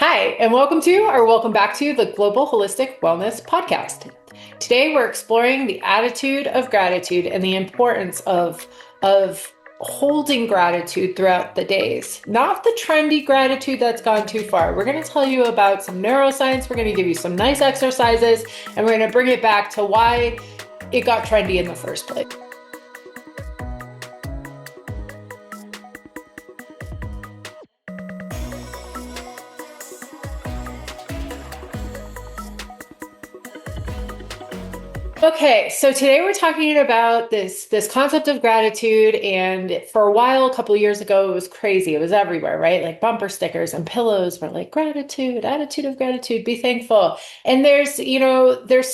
Hi, and welcome back to the Global Holistic Wellness Podcast. Today we're exploring the attitude of gratitude and the importance of holding gratitude throughout the days. Not the trendy gratitude that's gone too far. We're going to tell you about some neuroscience, we're going to give you some nice exercises, and we're going to bring it back to why it got trendy in the first place. Okay, so today we're talking about this concept of gratitude, and for a while, a couple of years ago, it was crazy. It was everywhere, right? Like bumper stickers and pillows were like gratitude, attitude of gratitude, be thankful. And there's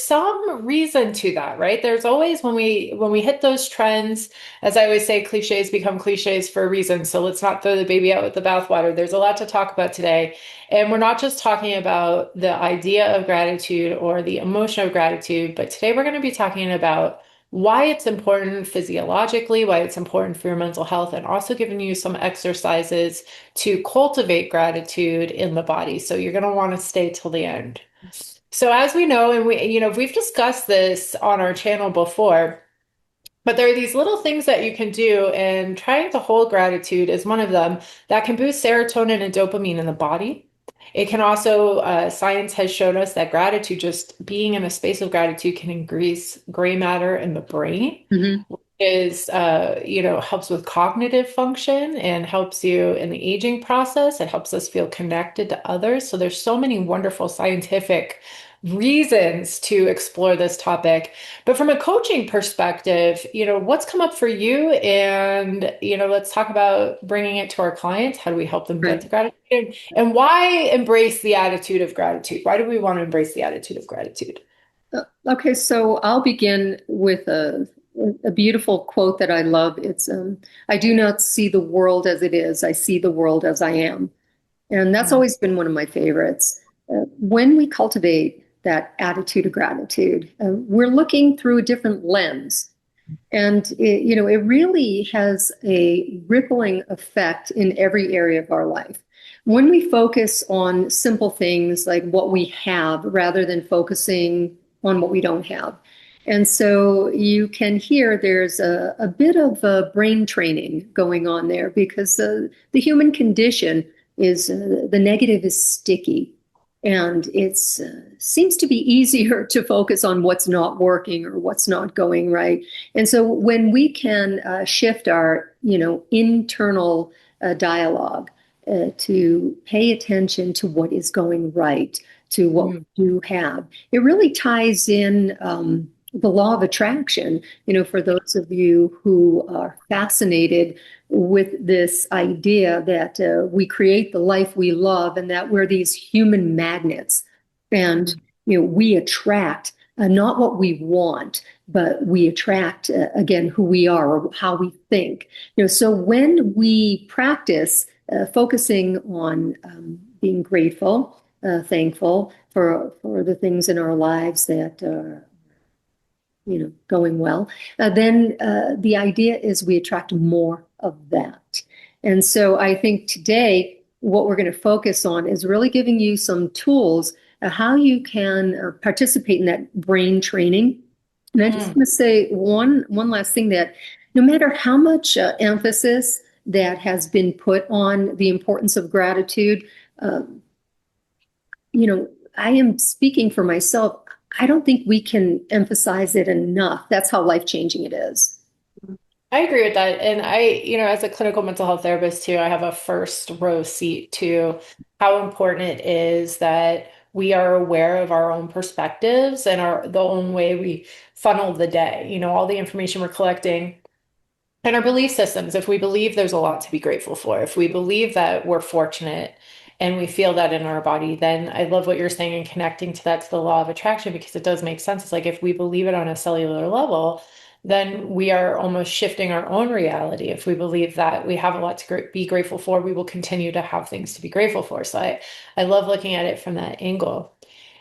some reason to that, right? There's always when we hit those trends, as I always say, cliches become cliches for a reason. So let's not throw the baby out with the bathwater. There's a lot to talk about today. And we're not just talking about the idea of gratitude or the emotion of gratitude, but today we're going to be talking about why it's important physiologically, why it's important for your mental health, and also giving you some exercises to cultivate gratitude in the body. So you're going to want to stay till the end. So as we know, and we've discussed this on our channel before, but there are these little things that you can do, and trying to hold gratitude is one of them that can boost serotonin and dopamine in the body. It can also, science has shown us that gratitude, just being in a space of gratitude, can increase gray matter in the brain, hmm helps with cognitive function and helps you in the aging process. It helps us feel connected to others. So there's so many wonderful scientific reasons to explore this topic. But from a coaching perspective, what's come up for you? And, let's talk about bringing it to our clients. How do we help them get Right. to gratitude? And why embrace the attitude of gratitude? Why do we want to embrace the attitude of gratitude? Okay, so I'll begin with a beautiful quote that I love. I do not see the world as it is, I see the world as I am. And that's Mm. always been one of my favorites. When we cultivate that attitude of gratitude, we're looking through a different lens. And it really has a rippling effect in every area of our life. When we focus on simple things like what we have rather than focusing on what we don't have. And so you can hear there's a bit of brain training going on there because the human condition is the negative is sticky. And it seems to be easier to focus on what's not working or what's not going right. And so when we can shift our, internal dialogue to pay attention to what is going right, to what we Mm. do have, it really ties in the law of attraction. For those of you who are fascinated with this idea that we create the life we love and that we're these human magnets, and we attract not what we want, but we attract again who we are or how we think. So when we practice focusing on being grateful, thankful for the things in our lives that are going well, then the idea is we attract more of that. And so I think today what we're going to focus on is really giving you some tools how you can participate in that brain training. And I just Mm. want to say one last thing, that no matter how much emphasis that has been put on the importance of gratitude, um, you know, I am speaking for myself. I don't think we can emphasize it enough. That's how life-changing it is. I agree with that. And as a clinical mental health therapist too, I have a first row seat to how important it is that we are aware of our own perspectives and the own way we funnel the day. All the information we're collecting and our belief systems. If we believe there's a lot to be grateful for, if we believe that we're fortunate and we feel that in our body, then I love what you're saying and connecting to that, to the law of attraction, because it does make sense. It's like if we believe it on a cellular level, then we are almost shifting our own reality. If we believe that we have a lot to be grateful for, we will continue to have things to be grateful for. So I love looking at it from that angle.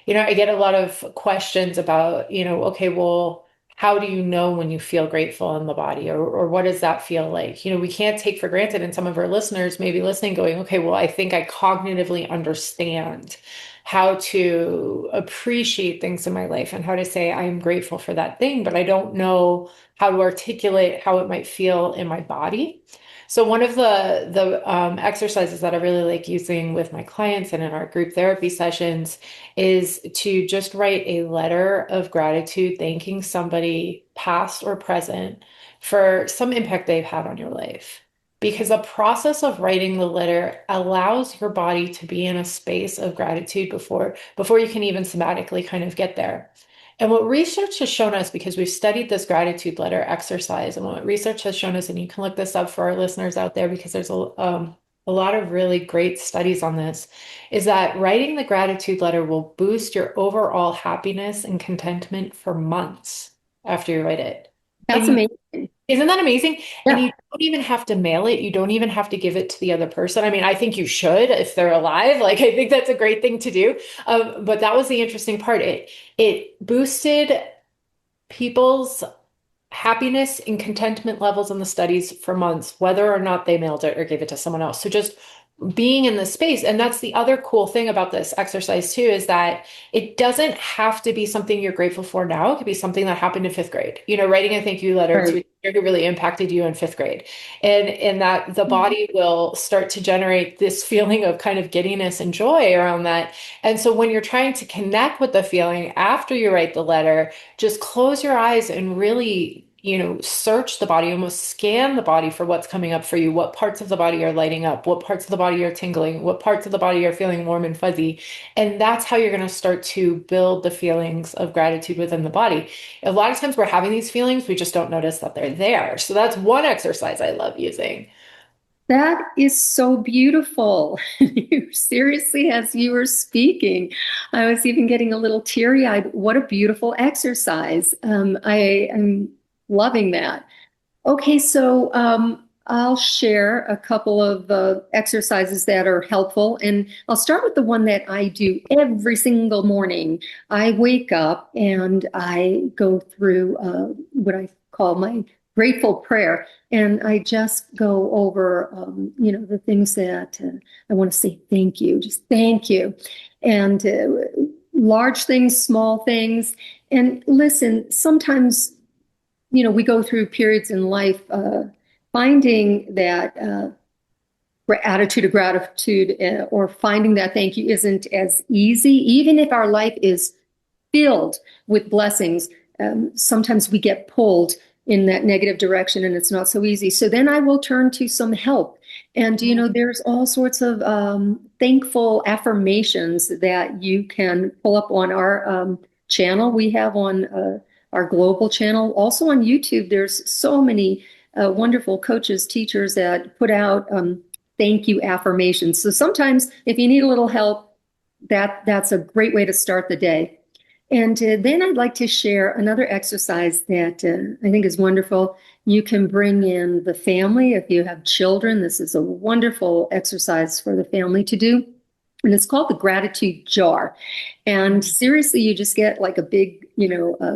I get a lot of questions about, okay, well, how do you know when you feel grateful in the body, or what does that feel like? We can't take for granted, and some of our listeners may be listening going, okay, well, I think I cognitively understand how to appreciate things in my life and how to say I'm grateful for that thing, but I don't know how to articulate how it might feel in my body. So one of the exercises that I really like using with my clients and in our group therapy sessions is to just write a letter of gratitude, thanking somebody, past or present, for some impact they've had on your life. Because the process of writing the letter allows your body to be in a space of gratitude before you can even somatically kind of get there. And what research has shown us, because we've studied this gratitude letter exercise, and what research has shown us, and you can look this up for our listeners out there because there's a lot of really great studies on this, is that writing the gratitude letter will boost your overall happiness and contentment for months after you write it. That's And amazing. isn't that amazing? And Yeah. you don't even have to mail it. You don't even have to give it to the other person. I mean, I think you should if they're alive. Like, I think that's a great thing to do. But that was the interesting part. It boosted people's happiness and contentment levels in the studies for months, whether or not they mailed it or gave it to someone else. So just being in the space. And that's the other cool thing about this exercise too, is that it doesn't have to be something you're grateful for now. It could be something that happened in fifth grade, writing a thank you letter to Right. a teacher who really impacted you in fifth grade. And that the body will start to generate this feeling of kind of giddiness and joy around that. And so when you're trying to connect with the feeling after you write the letter, just close your eyes and really, search the body, almost scan the body for what's coming up for you. What parts of the body are lighting up? What parts of the body are tingling? What parts of the body are feeling warm and fuzzy? And that's how you're going to start to build the feelings of gratitude within the body. A lot of times we're having these feelings, we just don't notice that they're there. So that's one exercise I love using. That is so beautiful. You seriously, as you were speaking, I was even getting a little teary-eyed. What a beautiful exercise. I am loving that. Okay, so I'll share a couple of exercises that are helpful, and I'll start with the one that I do every single morning. I wake up and I go through what I call my grateful prayer, and I just go over, the things that I want to say thank you, just thank you, and large things, small things. And listen, sometimes we go through periods in life finding that attitude of gratitude or finding that thank you isn't as easy, even if our life is filled with blessings. Sometimes we get pulled in that negative direction and it's not so easy. So then I will turn to some help. And, there's all sorts of thankful affirmations that you can pull up on our channel. We have on our global channel. Also on YouTube, there's so many wonderful coaches, teachers that put out thank you affirmations. So sometimes if you need a little help, that's a great way to start the day. And then I'd like to share another exercise that I think is wonderful. You can bring in the family if you have children. This is a wonderful exercise for the family to do. And it's called the gratitude jar. And seriously, you just get like a big,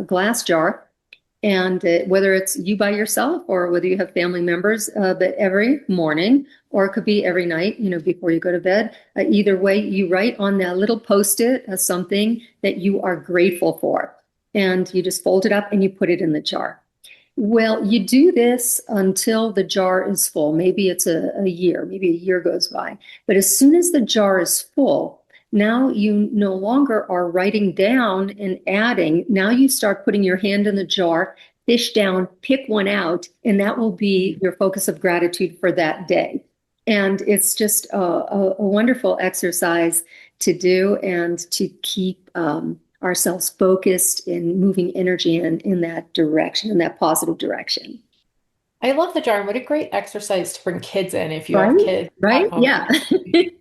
glass jar. And whether it's you by yourself or whether you have family members, but every morning, or it could be every night, before you go to bed, either way, you write on that little post-it something that you are grateful for. And you just fold it up and you put it in the jar. Well, you do this until the jar is full. Maybe it's a year, maybe a year goes by. But as soon as the jar is full, now you no longer are writing down and adding. Now you start putting your hand in the jar, fish down, pick one out, and that will be your focus of gratitude for that day. And it's just a wonderful exercise to do and to keep ourselves focused in moving energy in that direction, in that positive direction. I love the jar. And what a great exercise to bring kids in if you have Right? kids at Right? home. Yeah.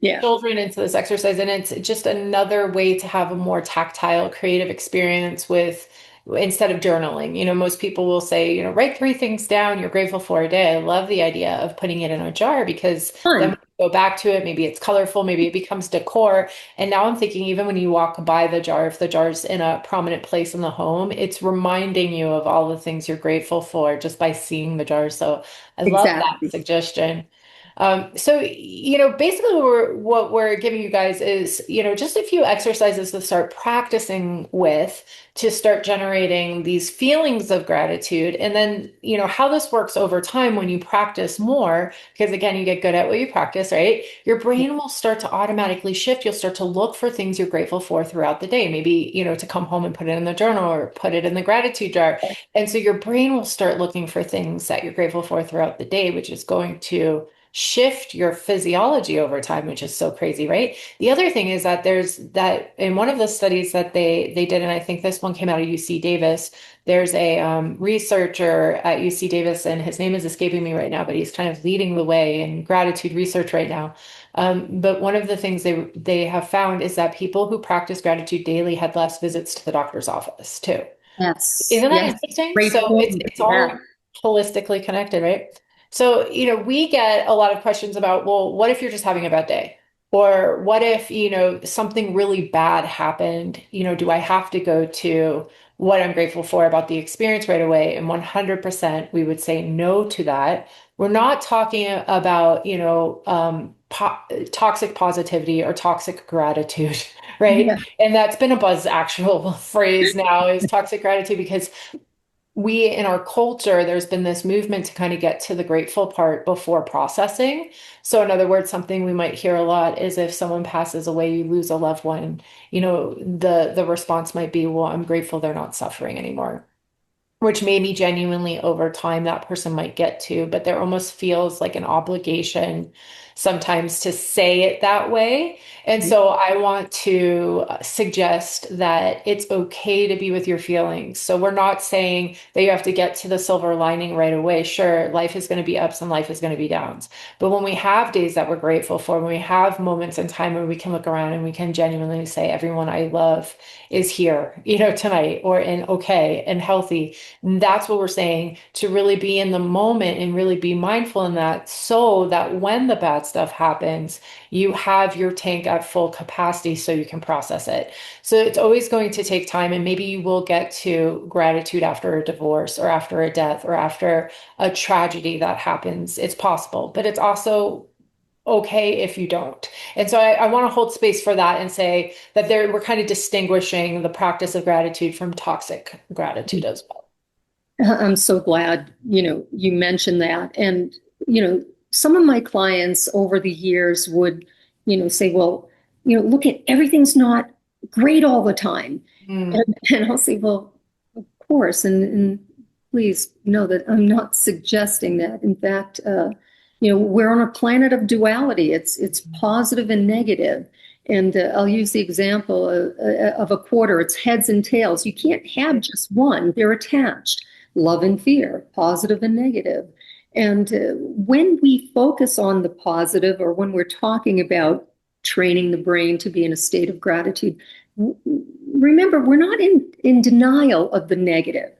Yeah. Children into this exercise. And it's just another way to have a more tactile, creative experience with instead of journaling. Most people will say, write three things down you're grateful for a day. I love the idea of putting it in a jar because then when Fun. go back to it. Maybe it's colorful, maybe it becomes decor. And now I'm thinking, even when you walk by the jar, if the jar's in a prominent place in the home, it's reminding you of all the things you're grateful for just by seeing the jar. So I love that Exactly. suggestion. Basically what we're giving you guys is, just a few exercises to start practicing with to start generating these feelings of gratitude. And then, how this works over time when you practice more, because again, you get good at what you practice, right? Your brain will start to automatically shift. You'll start to look for things you're grateful for throughout the day. Maybe, to come home and put it in the journal or put it in the gratitude jar. And so your brain will start looking for things that you're grateful for throughout the day, which is going to shift your physiology over time, which is so crazy, right? The other thing is that there's that in one of the studies that they did, and I think this one came out of UC Davis. There's a researcher at UC Davis, and his name is escaping me right now, but he's kind of leading the way in gratitude research right now. But one of the things they have found is that people who practice gratitude daily had less visits to the doctor's office too. Yes. Isn't that Yes. interesting? Great So it's point. it's Yeah. all holistically connected, right? So, we get a lot of questions about, well, what if you're just having a bad day? Or what if, something really bad happened? Do I have to go to what I'm grateful for about the experience right away? And 100% we would say no to that. We're not talking about, po toxic positivity or toxic gratitude, right? Yeah. And that's been a buzz actual phrase now is toxic gratitude because we in our culture, there's been this movement to kind of get to the grateful part before processing. So, in other words, something we might hear a lot is if someone passes away, you lose a loved one, the response might be, well, I'm grateful they're not suffering anymore, which maybe genuinely over time that person might get to, but there almost feels like an obligation sometimes to say it that way. And so I want to suggest that it's okay to be with your feelings. So we're not saying that you have to get to the silver lining right away. Sure, life is going to be ups and life is going to be downs. But when we have days that we're grateful for, when we have moments in time where we can look around and we can genuinely say, everyone I love is here, tonight or in okay and healthy. That's what we're saying, to really be in the moment and really be mindful in that so that when the bad stuff happens, you have your tank at full capacity so you can process it. So it's always going to take time, and maybe you will get to gratitude after a divorce or after a death or after a tragedy that happens. It's possible, but it's also okay if you don't. And so I want to hold space for that and say that we're kind of distinguishing the practice of gratitude from toxic gratitude as well. I'm so glad, you mentioned that. And, some of my clients over the years would, say, well, look at everything's not great all the time. Mm, And I'll say, well, of course. And please know that I'm not suggesting that. In fact, we're on a planet of duality. It's positive and negative. And I'll use the example of a quarter. It's heads and tails. You can't have just one. They're attached. Love and fear, positive and negative. And when we focus on the positive, or when we're talking about training the brain to be in a state of gratitude, remember, we're not in denial of the negative.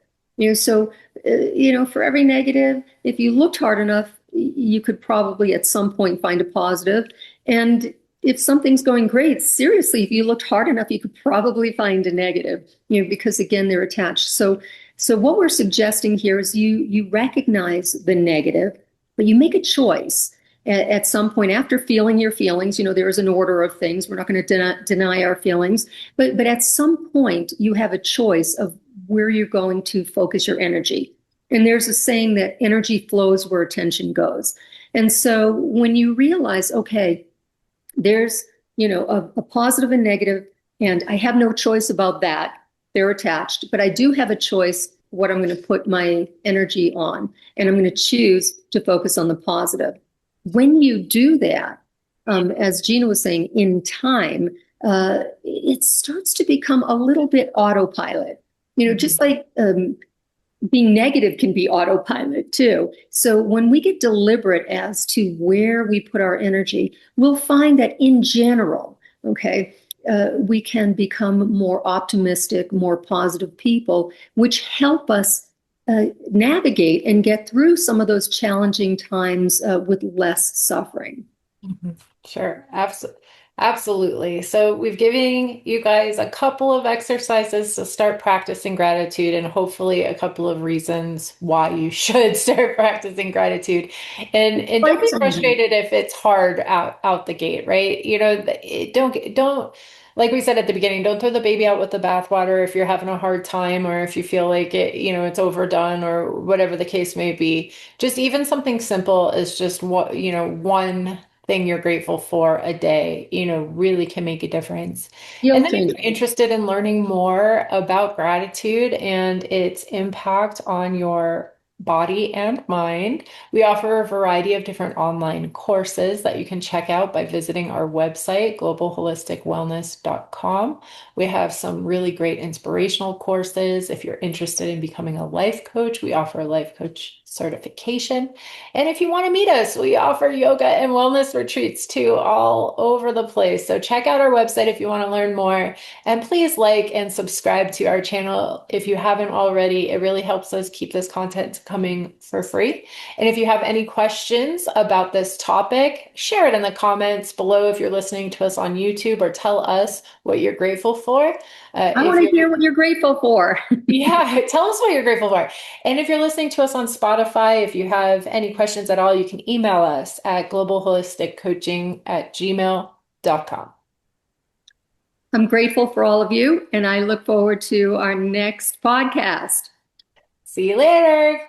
So, for every negative, if you looked hard enough, you could probably at some point find a positive. And if something's going great, seriously, if you looked hard enough, you could probably find a negative, because again, they're attached. So what we're suggesting here is you recognize the negative, but you make a choice at some point after feeling your feelings. There is an order of things. We're not going to deny our feelings, but at some point you have a choice of where you're going to focus your energy. And there's a saying that energy flows where attention goes. And so when you realize, okay, there's, a positive and negative, and I have no choice about that. They're attached, but I do have a choice what I'm going to put my energy on, and I'm going to choose to focus on the positive. When you do that, as Gina was saying, in time, it starts to become a little bit autopilot. Just like being negative can be autopilot too. So when we get deliberate as to where we put our energy, we'll find that in general, okay, we can become more optimistic, more positive people, which help us navigate and get through some of those challenging times with less suffering. Mhm. Sure. Absolutely. So we've given you guys a couple of exercises to start practicing gratitude and hopefully a couple of reasons why you should start practicing gratitude. And don't Quite be something. frustrated if it's hard out the gate, right? You know, don't like we said at the beginning, don't throw the baby out with the bathwater if you're having a hard time or if you feel like it, it's overdone or whatever the case may be. Just even something simple is just what, one thing you're grateful for a day, really can make a difference. And Deal then if changer. you're interested in learning more about gratitude and its impact on your body and mind, we offer a variety of different online courses that you can check out by visiting our website, globalholisticwellness.com. We have some really great inspirational courses. If you're interested in becoming a life coach, we offer a life coach certification. And if you want to meet us, we offer yoga and wellness retreats too, all over the place. So check out our website if you want to learn more. And please like and subscribe to our channel if you haven't already. It really helps us keep this content coming for free. And if you have any questions about this topic, share it in the comments below if you're listening to us on YouTube, or tell us what you're grateful for. I If want to you're hear what you're grateful for. Yeah, tell us what you're grateful for. And if you're listening to us on Spotify, if you have any questions at all, you can email us at globalholisticcoaching@gmail.com. I'm grateful for all of you, and I look forward to our next podcast. See you later.